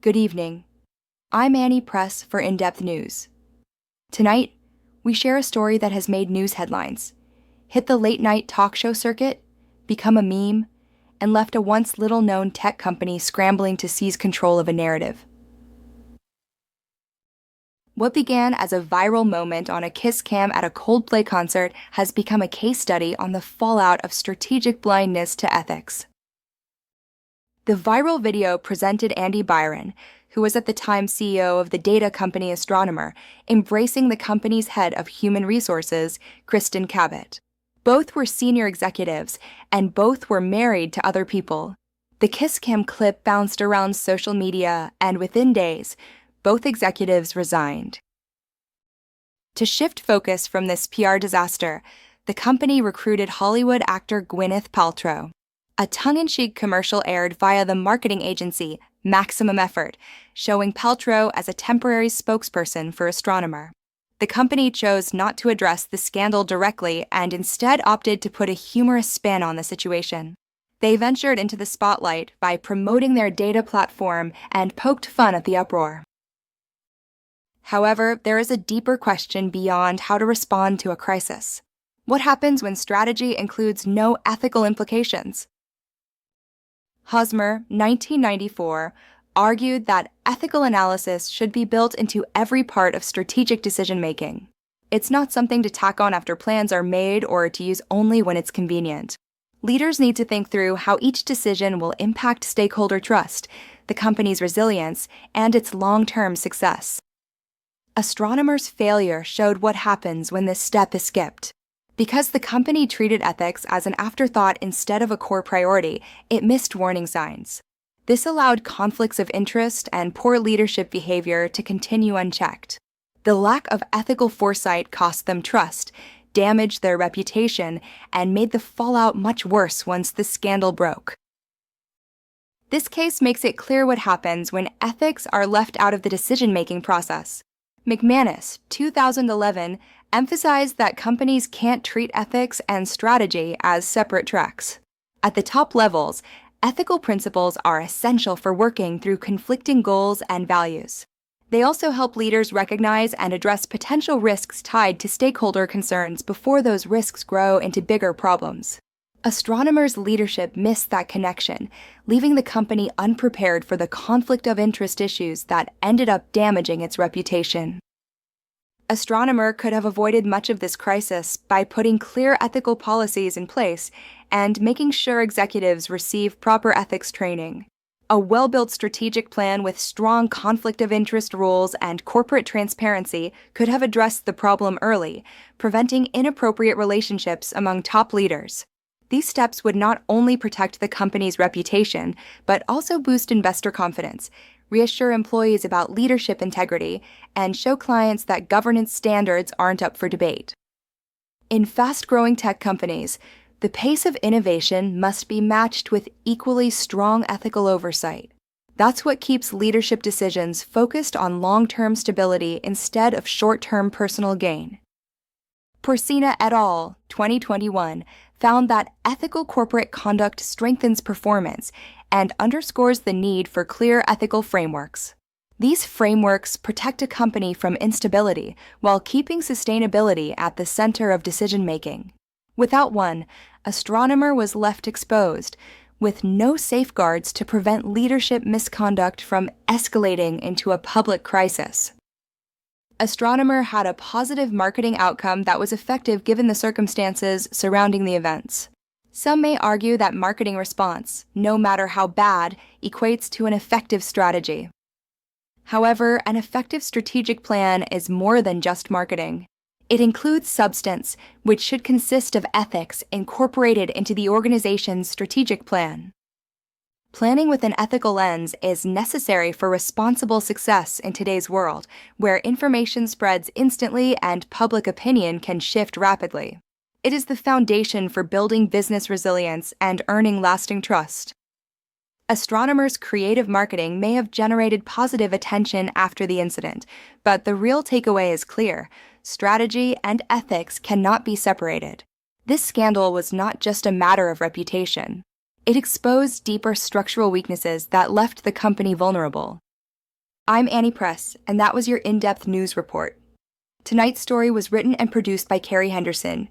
Good evening. I'm Annie Press for In-Depth News. Tonight, we share a story that has made news headlines, hit the late-night talk show circuit, become a meme, and left a once little-known tech company scrambling to seize control of a narrative. What began as a viral moment on a kiss cam at a Coldplay concert has become a case study on the fallout of strategic blindness to ethics. The viral video presented Andy Byron, who was at the time CEO of the data company Astronomer, embracing the company's head of human resources, Kristen Cabot. Both were senior executives, and both were married to other people. The kiss cam clip bounced around social media, and within days, both executives resigned. To shift focus from this PR disaster, the company recruited Hollywood actor Gwyneth Paltrow. A tongue-in-cheek commercial aired via the marketing agency Maximum Effort, showing Paltrow as a temporary spokesperson for Astronomer. The company chose not to address the scandal directly and instead opted to put a humorous spin on the situation. They ventured into the spotlight by promoting their data platform and poked fun at the uproar. However, there is a deeper question beyond how to respond to a crisis. What happens when strategy includes no ethical implications? Hosmer, 1994, argued that ethical analysis should be built into every part of strategic decision-making. It's not something to tack on after plans are made or to use only when it's convenient. Leaders need to think through how each decision will impact stakeholder trust, the company's resilience, and its long-term success. Astronomer's failure showed what happens when this step is skipped. Because the company treated ethics as an afterthought instead of a core priority, it missed warning signs. This allowed conflicts of interest and poor leadership behavior to continue unchecked. The lack of ethical foresight cost them trust, damaged their reputation, and made the fallout much worse once the scandal broke. This case makes it clear what happens when ethics are left out of the decision-making process. McManus, 2011, emphasized that companies can't treat ethics and strategy as separate tracks. At the top levels, ethical principles are essential for working through conflicting goals and values. They also help leaders recognize and address potential risks tied to stakeholder concerns before those risks grow into bigger problems. Astronomer's leadership missed that connection, leaving the company unprepared for the conflict of interest issues that ended up damaging its reputation. Astronomer could have avoided much of this crisis by putting clear ethical policies in place and making sure executives receive proper ethics training. A well-built strategic plan with strong conflict of interest rules and corporate transparency could have addressed the problem early, preventing inappropriate relationships among top leaders. These steps would not only protect the company's reputation, but also boost investor confidence, reassure employees about leadership integrity, and show clients that governance standards aren't up for debate. In fast-growing tech companies, the pace of innovation must be matched with equally strong ethical oversight. That's what keeps leadership decisions focused on long-term stability instead of short-term personal gain. Porcina et al., 2021, found that ethical corporate conduct strengthens performance and underscores the need for clear ethical frameworks. These frameworks protect a company from instability while keeping sustainability at the center of decision-making. Without one, Astronomer was left exposed, with no safeguards to prevent leadership misconduct from escalating into a public crisis. Astronomer had a positive marketing outcome that was effective given the circumstances surrounding the events. Some may argue that marketing response, no matter how bad, equates to an effective strategy. However, an effective strategic plan is more than just marketing. It includes substance, which should consist of ethics incorporated into the organization's strategic plan. Planning with an ethical lens is necessary for responsible success in today's world, where information spreads instantly and public opinion can shift rapidly. It is the foundation for building business resilience and earning lasting trust. Astronomer's creative marketing may have generated positive attention after the incident, but the real takeaway is clear: strategy and ethics cannot be separated. This scandal was not just a matter of reputation. It exposed deeper structural weaknesses that left the company vulnerable. I'm Annie Press, and that was your in-depth news report. Tonight's story was written and produced by Carrie Henderson,